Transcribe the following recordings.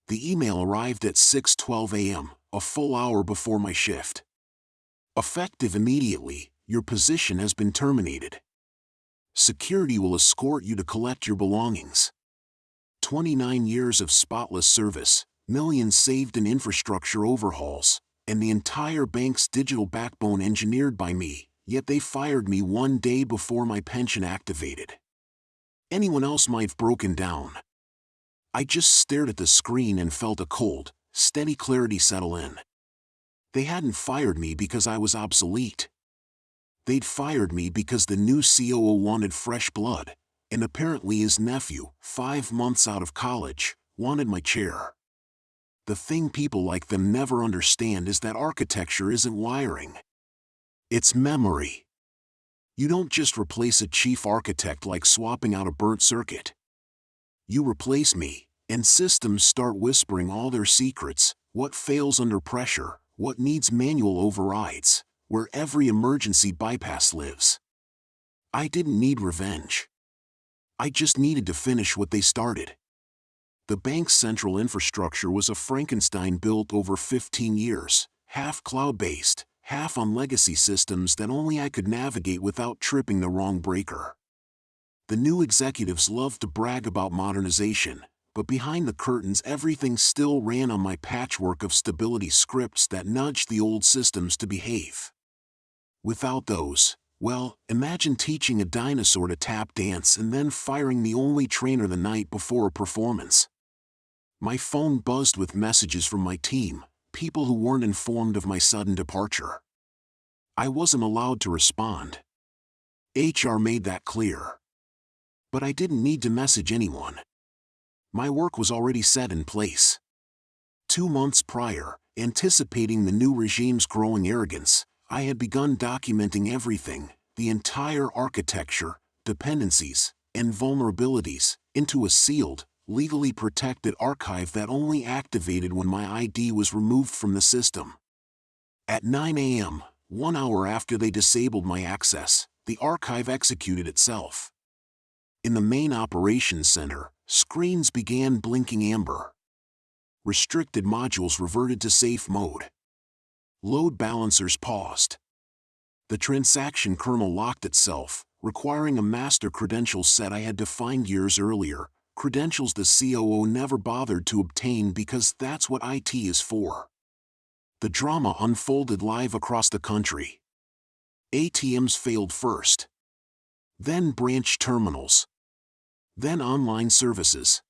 The email arrived at 6:12 a.m., a full hour before my shift. Effective immediately, your position has been terminated. Security will escort you to collect your belongings. 29 years of spotless service, millions saved in infrastructure overhauls, and the entire bank's digital backbone engineered by me, yet they fired me one day before my pension activated. Anyone else might have broken down. I just stared at the screen and felt a cold, steady clarity settle in. They hadn't fired me because I was obsolete. They'd fired me because the new COO wanted fresh blood, and apparently his nephew, 5 months out of college, wanted my chair. The thing people like them never understand is that architecture isn't wiring. It's memory. You don't just replace a chief architect like swapping out a burnt circuit. You replace me, and systems start whispering all their secrets, what fails under pressure, what needs manual overrides, where every emergency bypass lives. I didn't need revenge. I just needed to finish what they started. The bank's central infrastructure was a Frankenstein built over 15 years, half cloud-based, half on legacy systems that only I could navigate without tripping the wrong breaker. The new executives loved to brag about modernization, but behind the curtains everything still ran on my patchwork of stability scripts that nudged the old systems to behave. Without those, well, imagine teaching a dinosaur to tap dance and then firing the only trainer the night before a performance. My phone buzzed with messages from my team, people who weren't informed of my sudden departure. I wasn't allowed to respond. HR made that clear. But I didn't need to message anyone. My work was already set in place. 2 months prior, anticipating the new regime's growing arrogance, I had begun documenting everything, the entire architecture, dependencies, and vulnerabilities, into a sealed, legally protected archive that only activated when my ID was removed from the system. At 9 a.m., 1 hour after they disabled my access, the archive executed itself. In the main operations center, screens began blinking amber. Restricted modules reverted to safe mode. Load balancers paused. The transaction kernel locked itself, requiring a master credential set I had defined years earlier, credentials the COO never bothered to obtain because that's what IT is for. The drama unfolded live across the country. ATMs failed first. Then branch terminals. Then online services.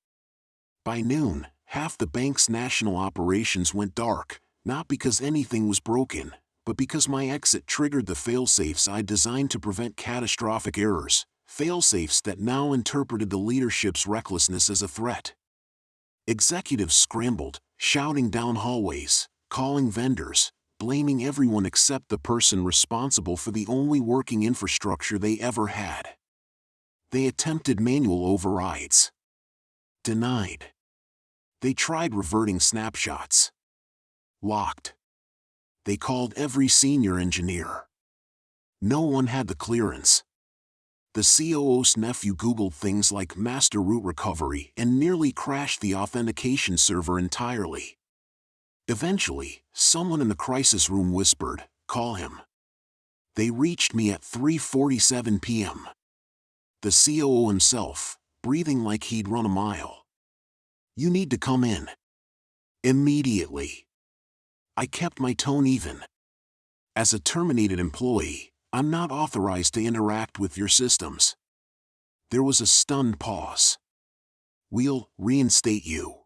By noon, half the bank's national operations went dark, not because anything was broken, but because my exit triggered the failsafes I designed to prevent catastrophic errors, failsafes that now interpreted the leadership's recklessness as a threat. Executives scrambled, shouting down hallways, calling vendors, blaming everyone except the person responsible for the only working infrastructure they ever had. They attempted manual overrides. Denied. They tried reverting snapshots. Locked. They called every senior engineer. No one had the clearance. The COO's nephew Googled things like master root recovery and nearly crashed the authentication server entirely. Eventually, someone in the crisis room whispered, "Call him." They reached me at 3:47 p.m. The COO himself, breathing like he'd run a mile. "You need to come in. Immediately." I kept my tone even. As a terminated employee, I'm not authorized to interact with your systems. There was a stunned pause. "We'll reinstate you.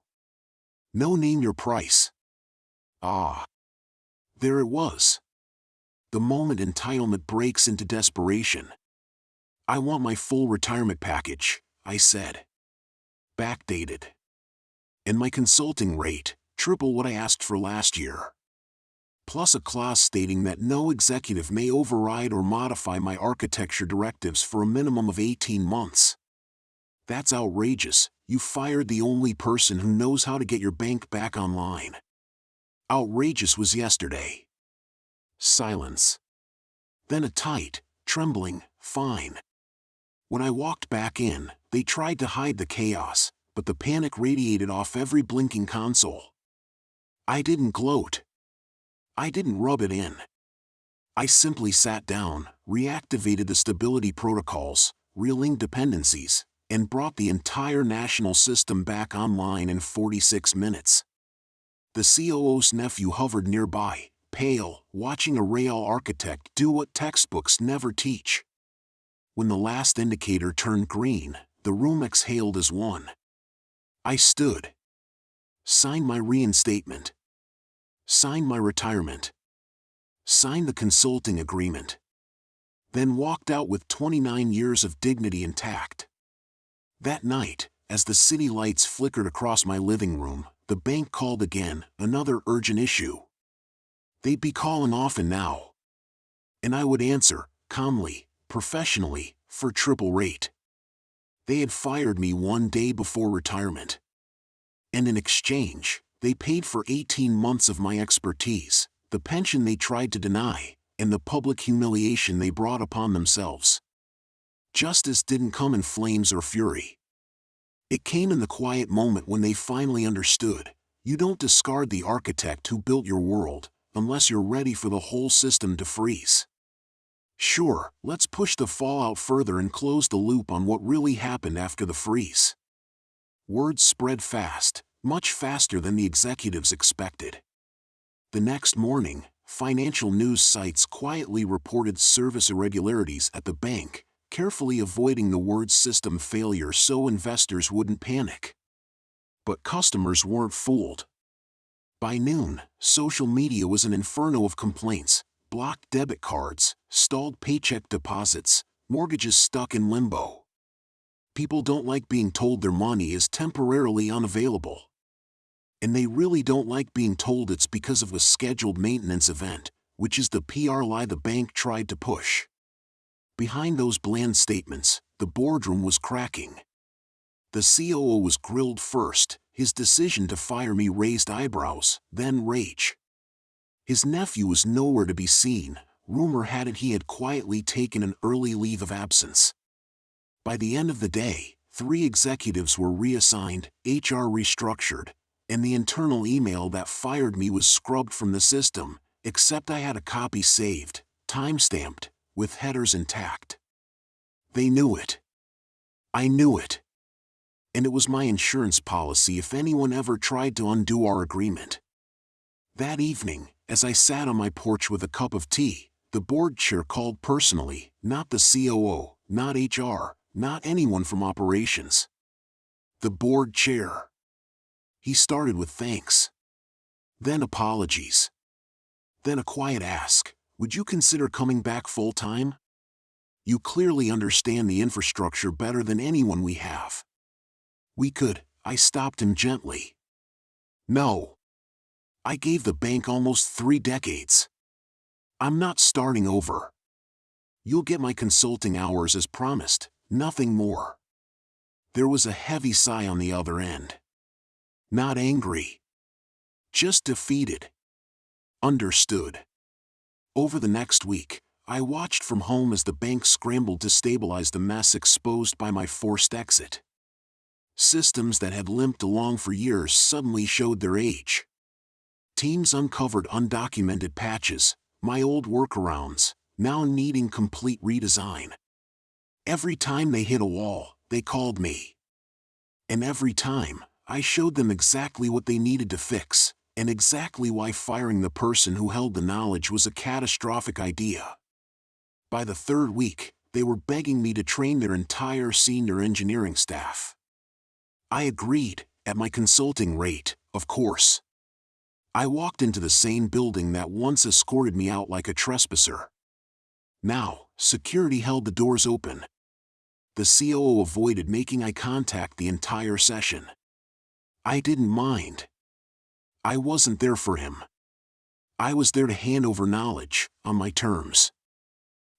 No, name your price." Ah. There it was. The moment entitlement breaks into desperation. "I want my full retirement package," I said. "Backdated. And my consulting rate, triple what I asked for last year. Plus a clause stating that no executive may override or modify my architecture directives for a minimum of 18 months. That's outrageous. You fired the only person who knows how to get your bank back online. Outrageous was yesterday." Silence. Then a tight, trembling, "Fine." When I walked back in, they tried to hide the chaos, but the panic radiated off every blinking console. I didn't gloat. I didn't rub it in. I simply sat down, reactivated the stability protocols, relinked dependencies, and brought the entire national system back online in 46 minutes. The COO's nephew hovered nearby, pale, watching a rail architect do what textbooks never teach. When the last indicator turned green, the room exhaled as one. I stood. Signed my reinstatement. Signed my retirement. Signed the consulting agreement. Then walked out with 29 years of dignity intact. That night, as the city lights flickered across my living room, the bank called again, another urgent issue. They'd be calling often now. And I would answer, calmly, professionally, for triple rate. They had fired me one day before retirement. And in exchange, they paid for 18 months of my expertise, the pension they tried to deny, and the public humiliation they brought upon themselves. Justice didn't come in flames or fury. It came in the quiet moment when they finally understood. You don't discard the architect who built your world, unless you're ready for the whole system to freeze. Sure, let's push the fallout further and close the loop on what really happened after the freeze. Word spread fast, much faster than the executives expected. The next morning, financial news sites quietly reported service irregularities at the bank, carefully avoiding the word system failure so investors wouldn't panic. But customers weren't fooled. By noon, social media was an inferno of complaints: blocked debit cards, stalled paycheck deposits, mortgages stuck in limbo. People don't like being told their money is temporarily unavailable. And they really don't like being told it's because of a scheduled maintenance event, which is the PR lie the bank tried to push. Behind those bland statements, the boardroom was cracking. The COO was grilled first. His decision to fire me raised eyebrows, then rage. His nephew was nowhere to be seen. Rumor had it he had quietly taken an early leave of absence. By the end of the day, 3 executives were reassigned, HR restructured, and the internal email that fired me was scrubbed from the system, except I had a copy saved, time-stamped, with headers intact. They knew it. I knew it. And it was my insurance policy if anyone ever tried to undo our agreement. That evening, as I sat on my porch with a cup of tea, the board chair called personally, not the COO, not HR, not anyone from operations. The board chair. He started with thanks. Then apologies. Then a quiet ask, would you consider coming back full-time? You clearly understand the infrastructure better than anyone we have. We could. I stopped him gently. No. I gave the bank almost 3 decades. I'm not starting over. You'll get my consulting hours as promised, nothing more. There was a heavy sigh on the other end. Not angry. Just defeated. Understood. Over the next week, I watched from home as the bank scrambled to stabilize the mess exposed by my forced exit. Systems that had limped along for years suddenly showed their age. Teams uncovered undocumented patches, my old workarounds, now needing complete redesign. Every time they hit a wall, they called me. And every time, I showed them exactly what they needed to fix, and exactly why firing the person who held the knowledge was a catastrophic idea. By the 3rd week, they were begging me to train their entire senior engineering staff. I agreed, at my consulting rate, of course. I walked into the same building that once escorted me out like a trespasser. Now, security held the doors open. The COO avoided making eye contact the entire session. I didn't mind. I wasn't there for him. I was there to hand over knowledge, on my terms.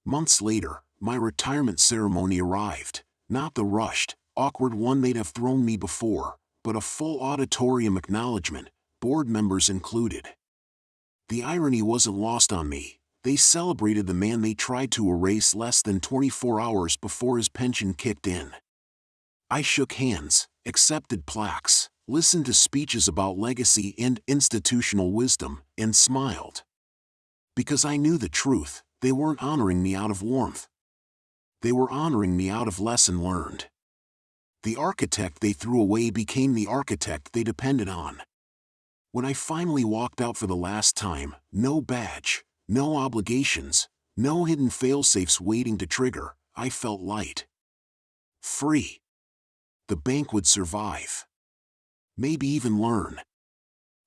Months later, my retirement ceremony arrived, not the rushed, awkward one they'd have thrown me before, but a full auditorium acknowledgement, board members included. The irony wasn't lost on me. They celebrated the man they tried to erase less than 24 hours before his pension kicked in. I shook hands, accepted plaques, listened to speeches about legacy and institutional wisdom, and smiled. Because I knew the truth, they weren't honoring me out of warmth. They were honoring me out of lesson learned. The architect they threw away became the architect they depended on. When I finally walked out for the last time, no badge, no obligations, no hidden failsafes waiting to trigger, I felt light. Free. The bank would survive. Maybe even learn.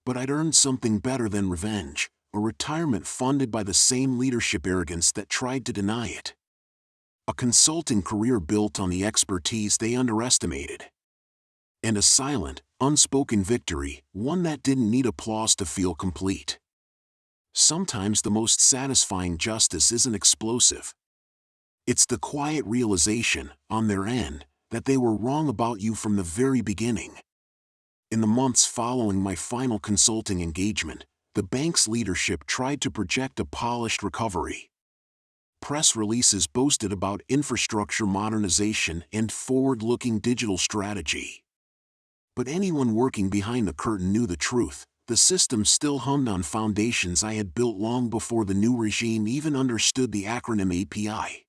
But I'd earned something better than revenge, a retirement funded by the same leadership arrogance that tried to deny it. A consulting career built on the expertise they underestimated. And a silent, unspoken victory, one that didn't need applause to feel complete. Sometimes the most satisfying justice isn't explosive. It's the quiet realization, on their end, that they were wrong about you from the very beginning. In the months following my final consulting engagement, the bank's leadership tried to project a polished recovery. Press releases boasted about infrastructure modernization and forward-looking digital strategy. But anyone working behind the curtain knew the truth. The system still hummed on foundations I had built long before the new regime even understood the acronym API.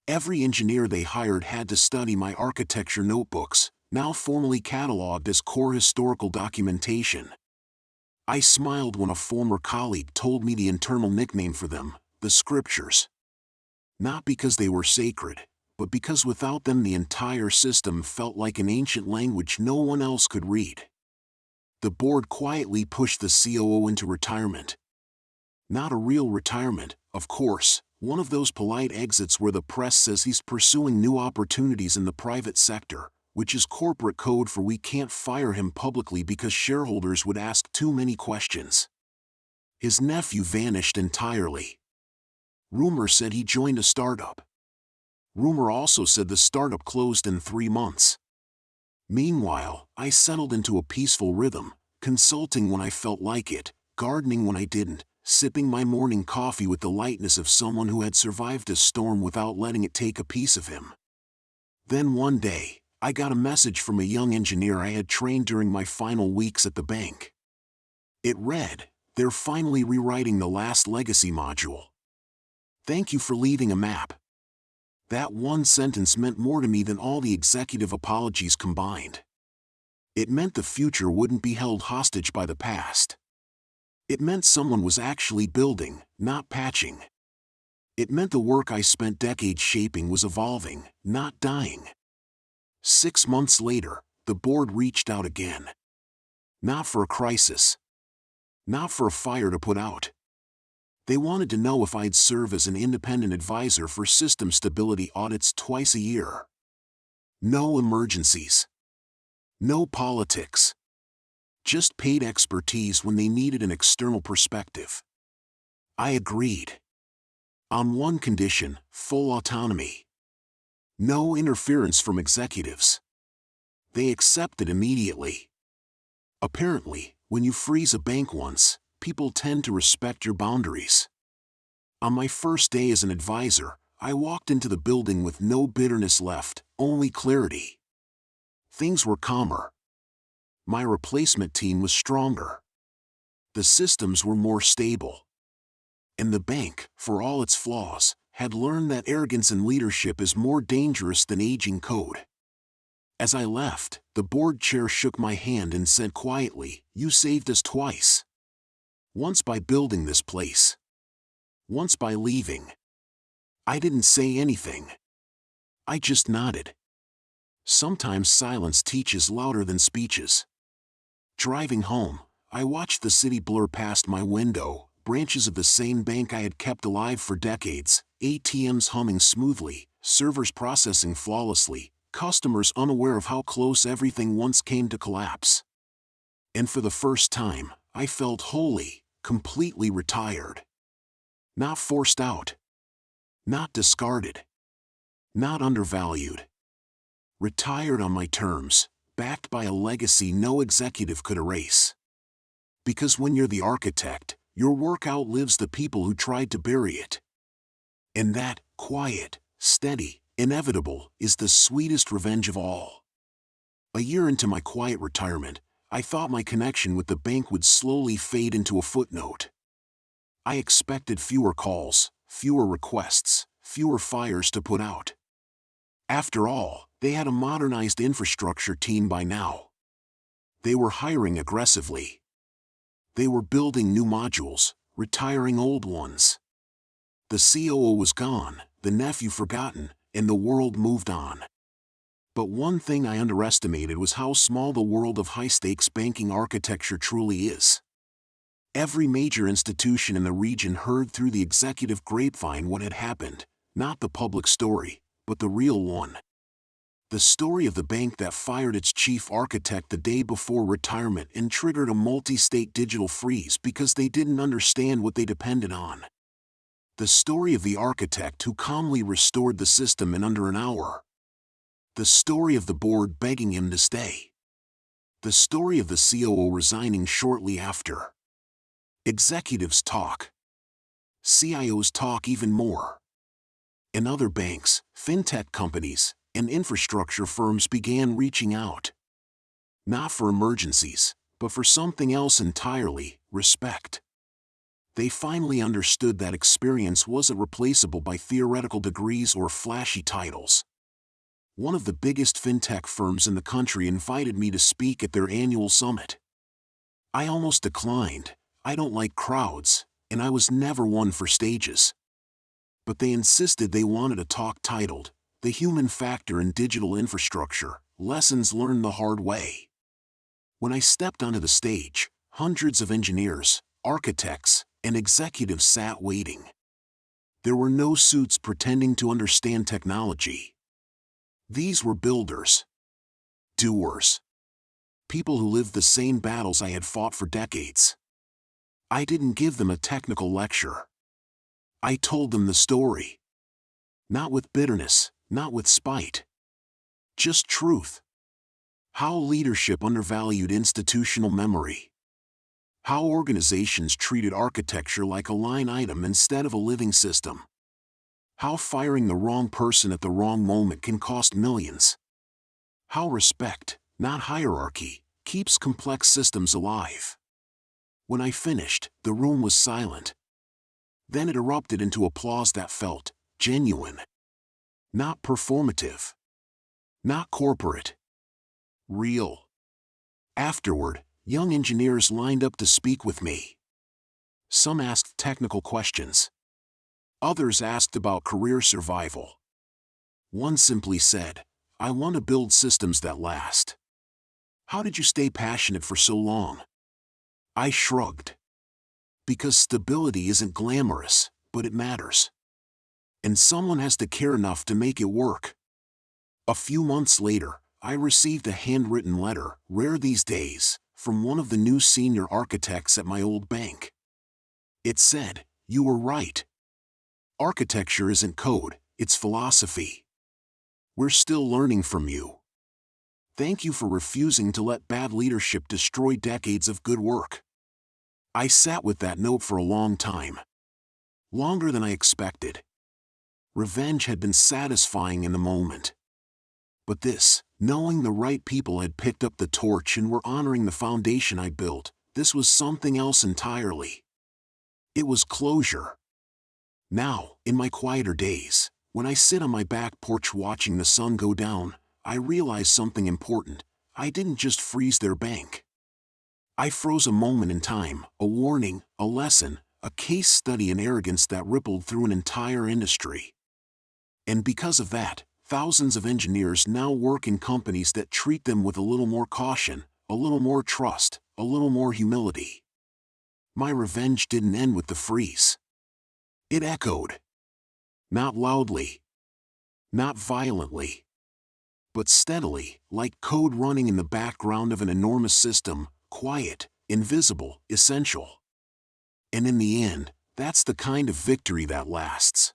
Every engineer they hired had to study my architecture notebooks, now formally cataloged as core historical documentation. I smiled when a former colleague told me the internal nickname for them, the Scriptures. Not because they were sacred, but because without them the entire system felt like an ancient language no one else could read. The board quietly pushed the COO into retirement. Not a real retirement, of course, one of those polite exits where the press says he's pursuing new opportunities in the private sector, which is corporate code for we can't fire him publicly because shareholders would ask too many questions. His nephew vanished entirely. Rumor said he joined a startup. Rumor also said the startup closed in 3 months. Meanwhile, I settled into a peaceful rhythm, consulting when I felt like it, gardening when I didn't, sipping my morning coffee with the lightness of someone who had survived a storm without letting it take a piece of him. Then one day, I got a message from a young engineer I had trained during my final weeks at the bank. It read, "They're finally rewriting the last legacy module. Thank you for leaving a map." That one sentence meant more to me than all the executive apologies combined. It meant the future wouldn't be held hostage by the past. It meant someone was actually building, not patching. It meant the work I spent decades shaping was evolving, not dying. 6 months later, the board reached out again. Not for a crisis. Not for a fire to put out. They wanted to know if I'd serve as an independent advisor for system stability audits twice a year. No emergencies. No politics. Just paid expertise when they needed an external perspective. I agreed. On one condition, full autonomy. No interference from executives. They accepted immediately. Apparently, when you freeze a bank once, people tend to respect your boundaries. On my first day as an advisor, I walked into the building with no bitterness left, only clarity. Things were calmer. My replacement team was stronger. The systems were more stable. And the bank, for all its flaws, had learned that arrogance in leadership is more dangerous than aging code. As I left, the board chair shook my hand and said quietly, "You saved us twice. Once by building this place. Once by leaving." I didn't say anything. I just nodded. Sometimes silence teaches louder than speeches. Driving home, I watched the city blur past my window, branches of the same bank I had kept alive for decades, ATMs humming smoothly, servers processing flawlessly, customers unaware of how close everything once came to collapse. And for the first time, I felt wholly, completely retired. Not forced out. Not discarded. Not undervalued. Retired on my terms, backed by a legacy no executive could erase. Because when you're the architect, your work outlives the people who tried to bury it. And that, quiet, steady, inevitable, is the sweetest revenge of all. A year into my quiet retirement, I thought my connection with the bank would slowly fade into a footnote. I expected fewer calls, fewer requests, fewer fires to put out. After all, they had a modernized infrastructure team by now. They were hiring aggressively. They were building new modules, retiring old ones. The COO was gone, the nephew forgotten, and the world moved on. But one thing I underestimated was how small the world of high-stakes banking architecture truly is. Every major institution in the region heard through the executive grapevine what had happened, not the public story, but the real one. The story of the bank that fired its chief architect the day before retirement and triggered a multi-state digital freeze because they didn't understand what they depended on. The story of the architect who calmly restored the system in under an hour. The story of the board begging him to stay. The story of the COO resigning shortly after. Executives talk. CIOs talk even more. And other banks, fintech companies, and infrastructure firms began reaching out. Not for emergencies, but for something else entirely: respect. They finally understood that experience wasn't replaceable by theoretical degrees or flashy titles. One of the biggest fintech firms in the country invited me to speak at their annual summit. I almost declined. I don't like crowds, and I was never one for stages. But they insisted they wanted a talk titled, "The Human Factor in Digital Infrastructure, Lessons Learned the Hard Way." When I stepped onto the stage, hundreds of engineers, architects, and executives sat waiting. There were no suits pretending to understand technology. These were builders. Doers. People who lived the same battles I had fought for decades. I didn't give them a technical lecture. I told them the story. Not with bitterness, not with spite. Just truth. How leadership undervalued institutional memory. How organizations treated architecture like a line item instead of a living system. How firing the wrong person at the wrong moment can cost millions. How respect, not hierarchy, keeps complex systems alive. When I finished, the room was silent. Then it erupted into applause that felt genuine. Not performative. Not corporate. Real. Afterward, young engineers lined up to speak with me. Some asked technical questions. Others asked about career survival. One simply said, "I want to build systems that last." "How did you stay passionate for so long?" I shrugged. Because stability isn't glamorous, but it matters. And someone has to care enough to make it work. A few months later, I received a handwritten letter, rare these days, from one of the new senior architects at my old bank. It said, "You were right. Architecture isn't code, it's philosophy. We're still learning from you. Thank you for refusing to let bad leadership destroy decades of good work." I sat with that note for a long time. Longer than I expected. Revenge had been satisfying in the moment. But this, knowing the right people had picked up the torch and were honoring the foundation I built, this was something else entirely. It was closure. Now, in my quieter days, when I sit on my back porch watching the sun go down, I realize something important. I didn't just freeze their bank. I froze a moment in time, a warning, a lesson, a case study in arrogance that rippled through an entire industry. And because of that, thousands of engineers now work in companies that treat them with a little more caution, a little more trust, a little more humility. My revenge didn't end with the freeze. It echoed. Not loudly. Not violently. But steadily, like code running in the background of an enormous system, quiet, invisible, essential. And in the end, that's the kind of victory that lasts.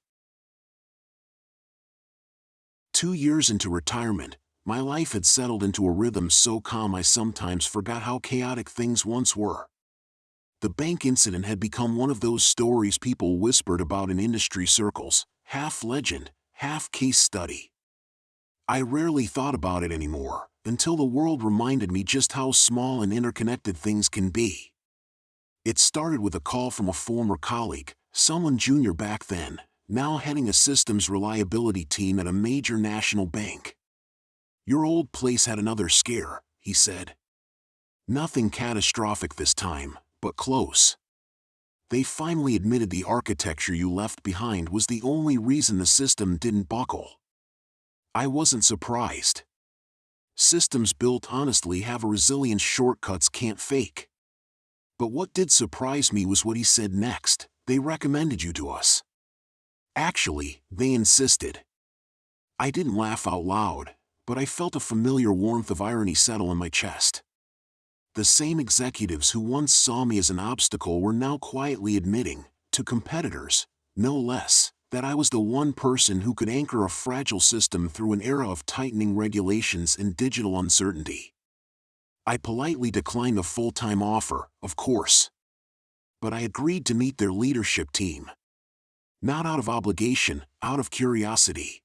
2 years into retirement, my life had settled into a rhythm so calm I sometimes forgot how chaotic things once were. The bank incident had become one of those stories people whispered about in industry circles, half legend, half case study. I rarely thought about it anymore, until the world reminded me just how small and interconnected things can be. It started with a call from a former colleague, someone junior back then, now heading a systems reliability team at a major national bank. "Your old place had another scare," he said. "Nothing catastrophic this time, but close. They finally admitted the architecture you left behind was the only reason the system didn't buckle." I wasn't surprised. Systems built honestly have a resilience shortcuts can't fake. But what did surprise me was what he said next: "They recommended you to us." Actually, they insisted. I didn't laugh out loud, but I felt a familiar warmth of irony settle in my chest. The same executives who once saw me as an obstacle were now quietly admitting, to competitors, no less, that I was the one person who could anchor a fragile system through an era of tightening regulations and digital uncertainty. I politely declined a full-time offer, of course. But I agreed to meet their leadership team. Not out of obligation, out of curiosity.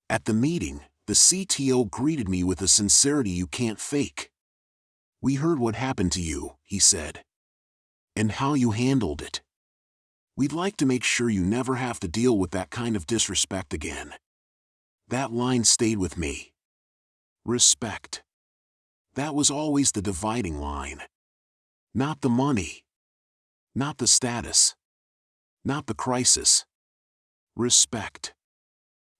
At the meeting, the CTO greeted me with a sincerity you can't fake. "We heard what happened to you," he said. "And how you handled it. We'd like to make sure you never have to deal with that kind of disrespect again." That line stayed with me. Respect. That was always the dividing line. Not the money. Not the status. Not the crisis. Respect.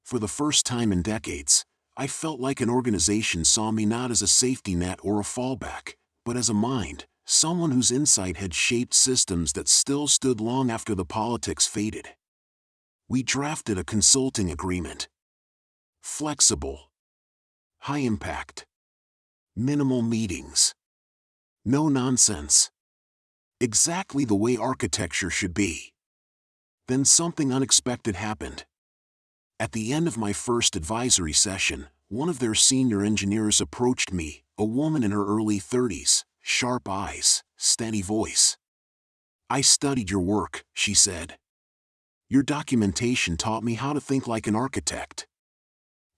For the first time in decades, I felt like an organization saw me not as a safety net or a fallback, but as a mind, someone whose insight had shaped systems that still stood long after the politics faded. We drafted a consulting agreement. Flexible. High impact. Minimal meetings. No nonsense. Exactly the way architecture should be. Then something unexpected happened. At the end of my first advisory session, one of their senior engineers approached me, a woman in her early 30s, sharp eyes, steady voice. "I studied your work," she said. "Your documentation taught me how to think like an architect.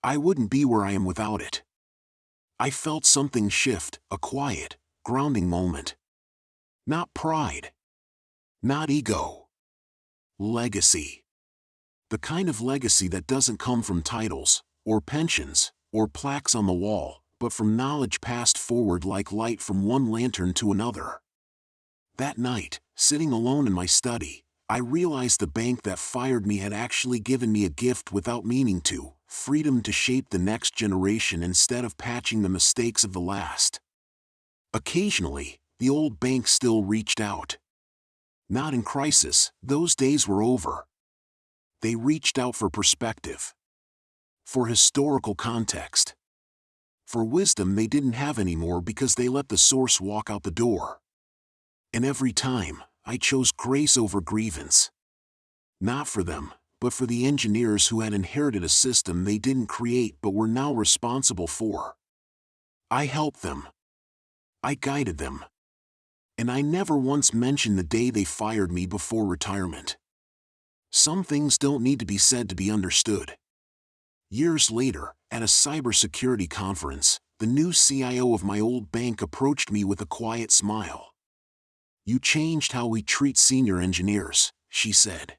I wouldn't be where I am without it." I felt something shift, a quiet, grounding moment. Not pride. Not ego. Legacy. The kind of legacy that doesn't come from titles, or pensions, or plaques on the wall, but from knowledge passed forward like light from one lantern to another. That night, sitting alone in my study, I realized the bank that fired me had actually given me a gift without meaning to: freedom to shape the next generation instead of patching the mistakes of the last. Occasionally, the old bank still reached out. Not in crisis, those days were over. They reached out for perspective. For historical context. For wisdom they didn't have anymore because they let the source walk out the door. And every time, I chose grace over grievance. Not for them, but for the engineers who had inherited a system they didn't create but were now responsible for. I helped them. I guided them. And I never once mentioned the day they fired me before retirement. Some things don't need to be said to be understood. Years later, at a cybersecurity conference, the new CIO of my old bank approached me with a quiet smile. "You changed how we treat senior engineers," she said.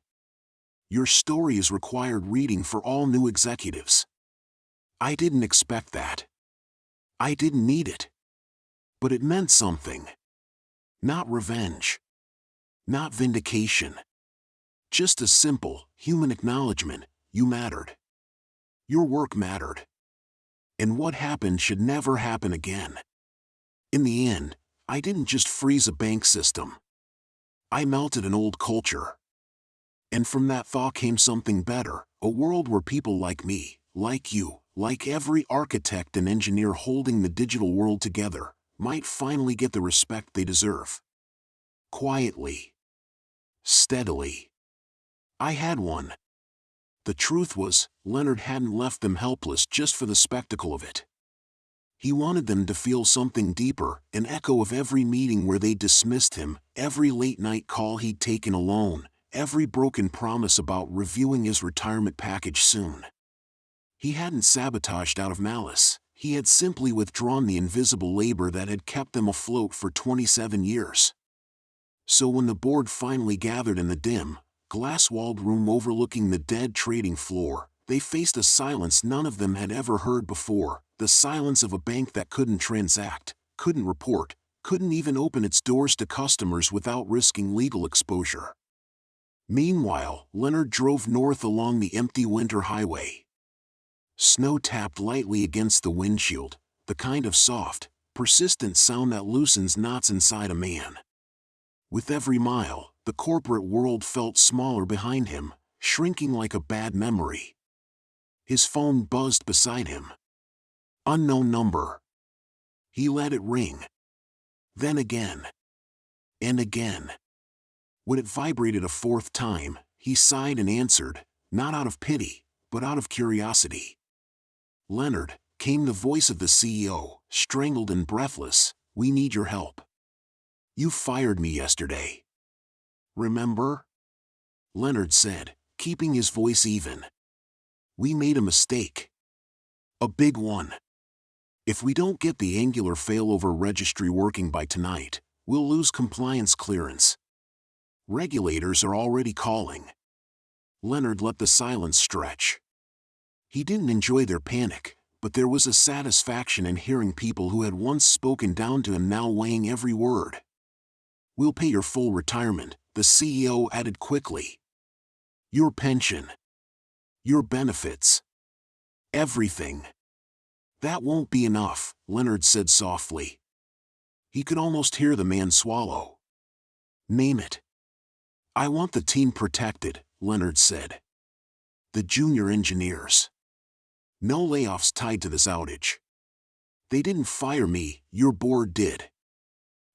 "Your story is required reading for all new executives." I didn't expect that. I didn't need it. But it meant something. Not revenge. Not vindication. Just a simple, human acknowledgement: you mattered. Your work mattered. And what happened should never happen again. In the end, I didn't just freeze a bank system. I melted an old culture. And from that thaw came something better: a world where people like me, like you, like every architect and engineer holding the digital world together, might finally get the respect they deserve. Quietly. Steadily. I had one. The truth was, Leonard hadn't left them helpless just for the spectacle of it. He wanted them to feel something deeper, an echo of every meeting where they dismissed him, every late-night call he'd taken alone, every broken promise about reviewing his retirement package soon. He hadn't sabotaged out of malice. He had simply withdrawn the invisible labor that had kept them afloat for 27 years. So when the board finally gathered in the dim, glass-walled room overlooking the dead trading floor, they faced a silence none of them had ever heard before, the silence of a bank that couldn't transact, couldn't report, couldn't even open its doors to customers without risking legal exposure. Meanwhile, Leonard drove north along the empty winter highway. Snow tapped lightly against the windshield, the kind of soft, persistent sound that loosens knots inside a man. With every mile, the corporate world felt smaller behind him, shrinking like a bad memory. His phone buzzed beside him. Unknown number. He let it ring. Then again. And again. When it vibrated a fourth time, he sighed and answered, not out of pity, but out of curiosity. "Leonard," came the voice of the CEO, strangled and breathless, "we need your help. You fired me yesterday. Remember?" Leonard said, keeping his voice even. "We made a mistake. A big one. If we don't get the Angular failover registry working by tonight, we'll lose compliance clearance. Regulators are already calling." Leonard let the silence stretch. He didn't enjoy their panic, but there was a satisfaction in hearing people who had once spoken down to him now weighing every word. "We'll pay your full retirement," the CEO added quickly. "Your pension. Your benefits. Everything." "That won't be enough," Leonard said softly. He could almost hear the man swallow. "Name it." "I want the team protected," Leonard said. "The junior engineers. No layoffs tied to this outage." "They didn't fire me, your board did."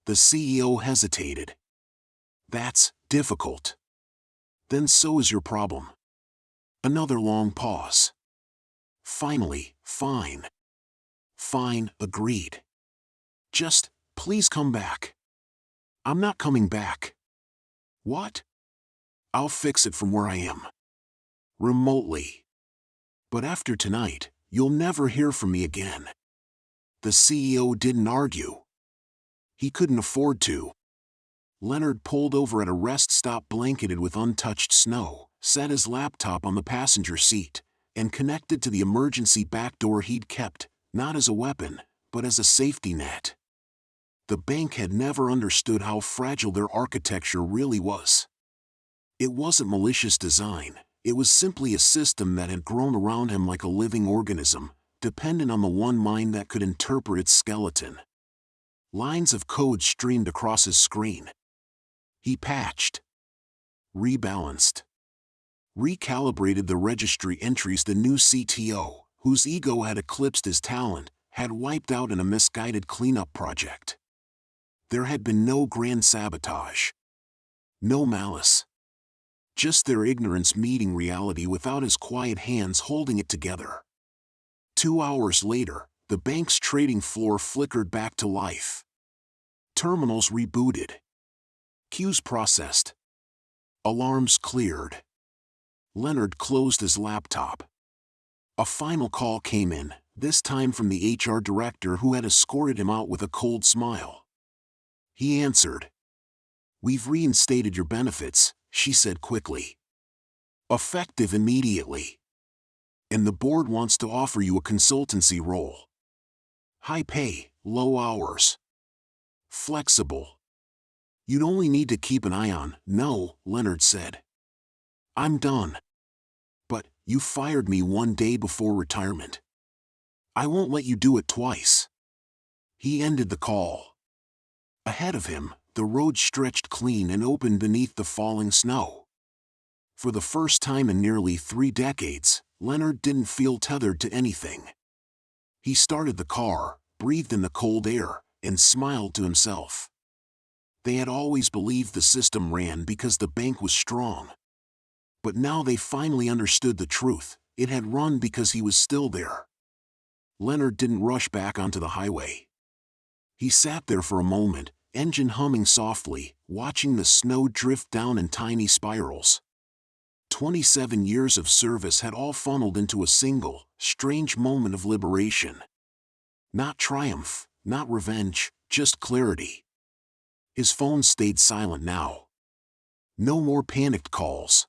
The CEO hesitated. "That's difficult." "Then so is your problem." Another long pause. Finally, "Fine." "Fine," agreed. "Just, please come back." "I'm not coming back." "What?" "I'll fix it from where I am. Remotely. But after tonight, you'll never hear from me again." The CEO didn't argue. He couldn't afford to. Leonard pulled over at a rest stop blanketed with untouched snow, set his laptop on the passenger seat, and connected to the emergency back door he'd kept, not as a weapon, but as a safety net. The bank had never understood how fragile their architecture really was. It wasn't malicious design, it was simply a system that had grown around him like a living organism, dependent on the one mind that could interpret its skeleton. Lines of code streamed across his screen. He patched, rebalanced, recalibrated the registry entries. The new CTO, whose ego had eclipsed his talent, had wiped out in a misguided cleanup project. There had been no grand sabotage. No malice. Just their ignorance meeting reality without his quiet hands holding it together. 2 hours later, the bank's trading floor flickered back to life. Terminals rebooted. Queues processed. Alarms cleared. Leonard closed his laptop. A final call came in, this time from the HR director who had escorted him out with a cold smile. He answered. "We've reinstated your benefits," she said quickly. "Effective immediately. And the board wants to offer you a consultancy role. High pay, low hours. Flexible. You'd only need to keep an eye on." "No," Leonard said. "I'm done." "But, you fired me one day before retirement. I won't let you do it twice." He ended the call. Ahead of him, the road stretched clean and open beneath the falling snow. For the first time in nearly 3 decades, Leonard didn't feel tethered to anything. He started the car, breathed in the cold air, and smiled to himself. They had always believed the system ran because the bank was strong. But now they finally understood the truth, it had run because he was still there. Leonard didn't rush back onto the highway. He sat there for a moment, engine humming softly, watching the snow drift down in tiny spirals. 27 years of service had all funneled into a single, strange moment of liberation. Not triumph, not revenge, just clarity. His phone stayed silent now. No more panicked calls.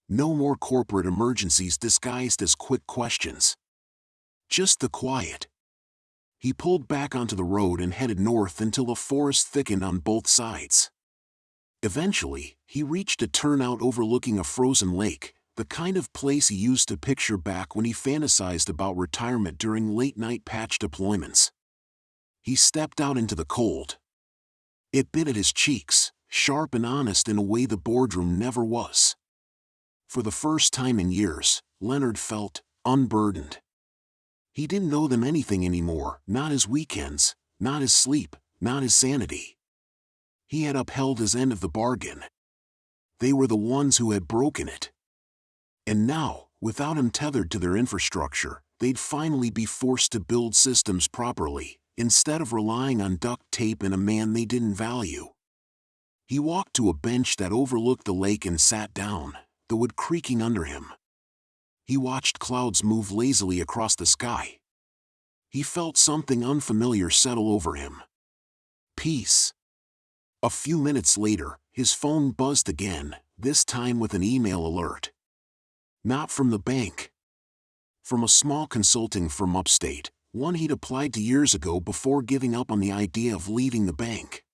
No more corporate emergencies disguised as quick questions. Just the quiet. He pulled back onto the road and headed north until the forest thickened on both sides. Eventually, he reached a turnout overlooking a frozen lake, the kind of place he used to picture back when he fantasized about retirement during late-night patch deployments. He stepped out into the cold. It bit at his cheeks, sharp and honest in a way the boardroom never was. For the first time in years, Leonard felt unburdened. He didn't owe them anything anymore, not his weekends, not his sleep, not his sanity. He had upheld his end of the bargain. They were the ones who had broken it. And now, without him tethered to their infrastructure, they'd finally be forced to build systems properly, instead of relying on duct tape and a man they didn't value. He walked to a bench that overlooked the lake and sat down, the wood creaking under him. He watched clouds move lazily across the sky. He felt something unfamiliar settle over him. Peace. A few minutes later, his phone buzzed again, this time with an email alert. Not from the bank. From a small consulting firm upstate, one he'd applied to years ago before giving up on the idea of leaving the bank.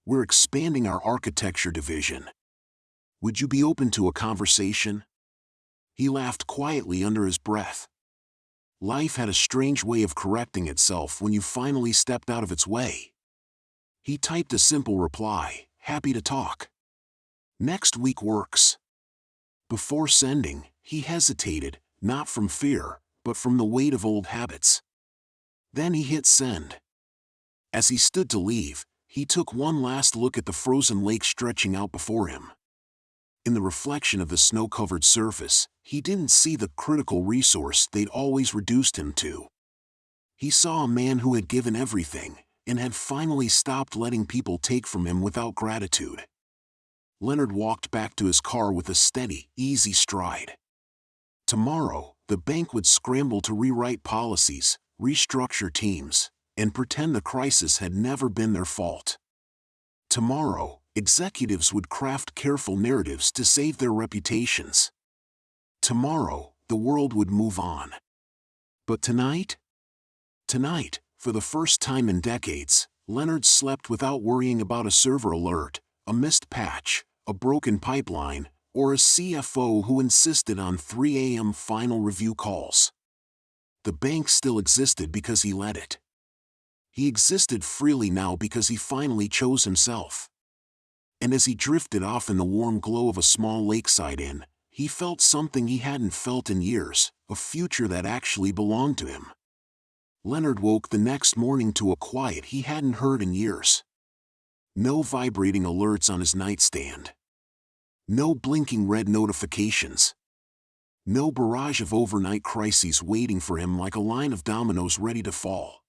We're expanding our architecture division. Would you be open to a conversation? He laughed quietly under his breath. Life had a strange way of correcting itself when you finally stepped out of its way. He typed a simple reply, happy to talk. Next week works. Before sending, he hesitated, not from fear, but from the weight of old habits. Then he hit send. As he stood to leave, he took one last look at the frozen lake stretching out before him. In the reflection of the snow-covered surface, he didn't see the critical resource they'd always reduced him to. He saw a man who had given everything, and had finally stopped letting people take from him without gratitude. Leonard walked back to his car with a steady, easy stride. Tomorrow, the bank would scramble to rewrite policies, restructure teams, and pretend the crisis had never been their fault. Tomorrow, executives would craft careful narratives to save their reputations. Tomorrow, the world would move on. But tonight? Tonight, for the first time in decades, Leonard slept without worrying about a server alert, a missed patch, a broken pipeline, or a CFO who insisted on 3 a.m. final review calls. The bank still existed because he let it. He existed freely now because he finally chose himself. And as he drifted off in the warm glow of a small lakeside inn, he felt something he hadn't felt in years, a future that actually belonged to him. Leonard woke the next morning to a quiet he hadn't heard in years. No vibrating alerts on his nightstand. No blinking red notifications. No barrage of overnight crises waiting for him like a line of dominoes ready to fall.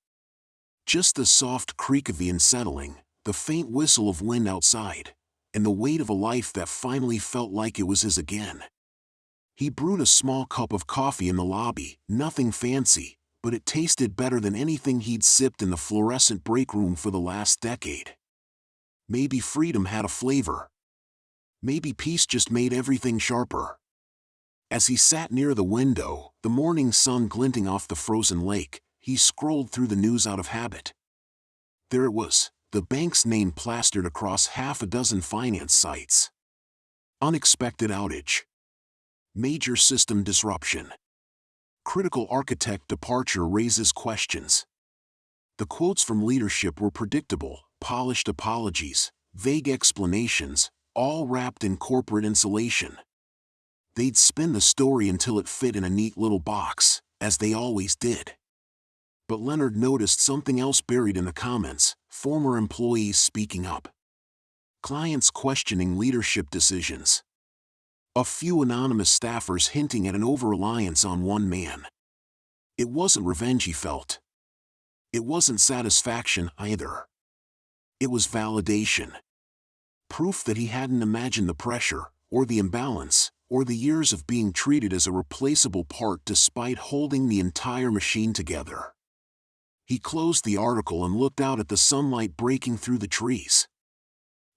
Just the soft creak of the unsettling, the faint whistle of wind outside, and the weight of a life that finally felt like it was his again. He brewed a small cup of coffee in the lobby, nothing fancy, but it tasted better than anything he'd sipped in the fluorescent break room for the last decade. Maybe freedom had a flavor. Maybe peace just made everything sharper. As he sat near the window, the morning sun glinting off the frozen lake, he scrolled through the news out of habit. There it was, the bank's name plastered across half a dozen finance sites. Unexpected outage. Major system disruption. Critical architect departure raises questions. The quotes from leadership were predictable, polished apologies, vague explanations, all wrapped in corporate insulation. They'd spin the story until it fit in a neat little box, as they always did. But Leonard noticed something else buried in the comments, former employees speaking up. Clients questioning leadership decisions. A few anonymous staffers hinting at an over-reliance on one man. It wasn't revenge he felt. It wasn't satisfaction either. It was validation. Proof that he hadn't imagined the pressure, or the imbalance, or the years of being treated as a replaceable part despite holding the entire machine together. He closed the article and looked out at the sunlight breaking through the trees.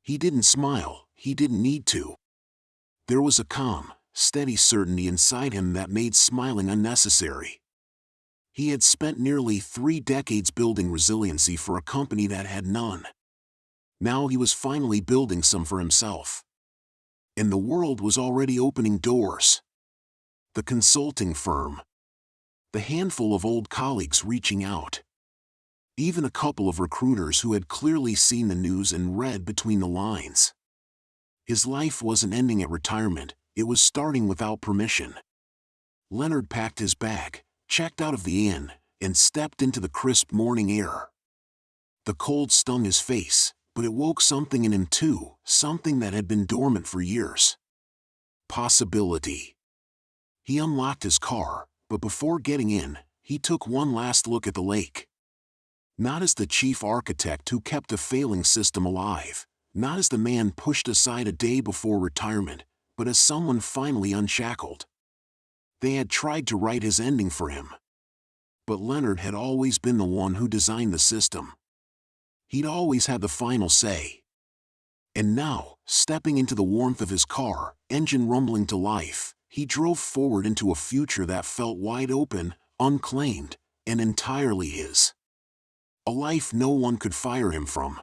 He didn't smile, he didn't need to. There was a calm, steady certainty inside him that made smiling unnecessary. He had spent nearly 3 decades building resiliency for a company that had none. Now he was finally building some for himself. And the world was already opening doors. The consulting firm. The handful of old colleagues reaching out. Even a couple of recruiters who had clearly seen the news and read between the lines. His life wasn't ending at retirement, it was starting without permission. Leonard packed his bag, checked out of the inn, and stepped into the crisp morning air. The cold stung his face, but it woke something in him too, something that had been dormant for years. Possibility. He unlocked his car, but before getting in, he took one last look at the lake. Not as the chief architect who kept a failing system alive, not as the man pushed aside a day before retirement, but as someone finally unshackled. They had tried to write his ending for him. But Leonard had always been the one who designed the system. He'd always had the final say. And now, stepping into the warmth of his car, engine rumbling to life, he drove forward into a future that felt wide open, unclaimed, and entirely his. A life no one could fire him from.